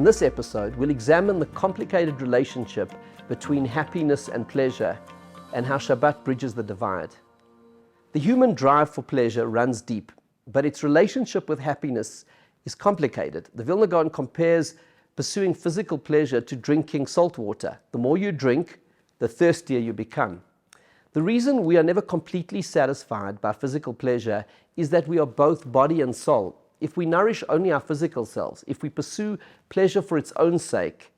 In this episode, we'll examine the complicated relationship between happiness and pleasure and how Shabbat bridges the divide. The human drive for pleasure runs deep, but its relationship with happiness is complicated. The Vilna Gaon compares pursuing physical pleasure to drinking salt water. The more you drink, the thirstier you become. The reason we are never completely satisfied by physical pleasure is that we are both body and soul. If we nourish only our physical selves, if we pursue pleasure for its own sake,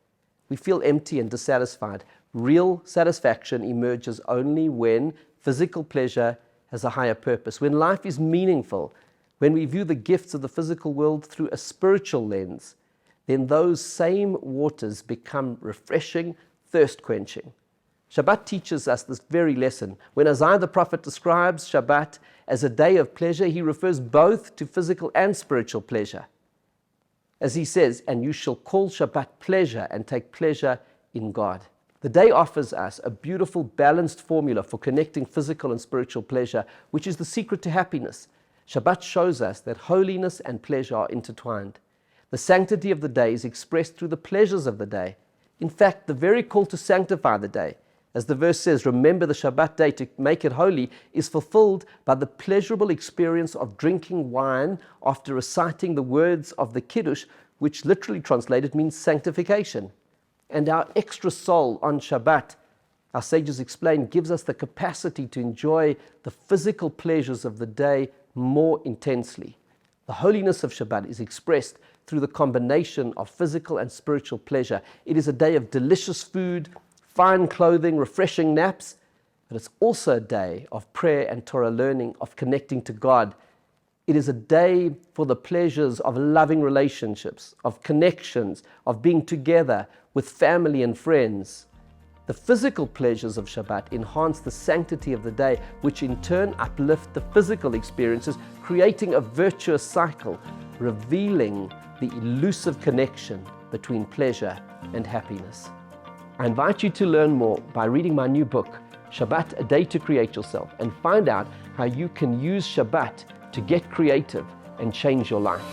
we feel empty and dissatisfied. Real satisfaction emerges only when physical pleasure has a higher purpose, when life is meaningful, when we view the gifts of the physical world through a spiritual lens. Then those same waters become refreshing, thirst-quenching. Shabbat teaches us this very lesson. When Isaiah the prophet describes Shabbat as a day of pleasure, he refers both to physical and spiritual pleasure. As he says, "And you shall call Shabbat pleasure and take pleasure in God." The day offers us a beautiful, balanced formula for connecting physical and spiritual pleasure, which is the secret to happiness. Shabbat shows us that holiness and pleasure are intertwined. The sanctity of the day is expressed through the pleasures of the day. In fact, the very call to sanctify the day, as the verse says, "Remember the Shabbat day to make it holy," is fulfilled by the pleasurable experience of drinking wine after reciting the words of the Kiddush, which literally translated means sanctification. And our extra soul on Shabbat, our sages explain, gives us the capacity to enjoy the physical pleasures of the day more intensely. The holiness of Shabbat is expressed through the combination of physical and spiritual pleasure. It is a day of delicious food, fine clothing, refreshing naps, but it's also a day of prayer and Torah learning, of connecting to God. It is a day for the pleasures of loving relationships, of connections, of being together with family and friends. The physical pleasures of Shabbat enhance the sanctity of the day, which in turn uplift the physical experiences, creating a virtuous cycle, revealing the elusive connection between pleasure and happiness. I invite you to learn more by reading my new book, Shabbat, A Day to Create Yourself, and find out how you can use Shabbat to get creative and change your life.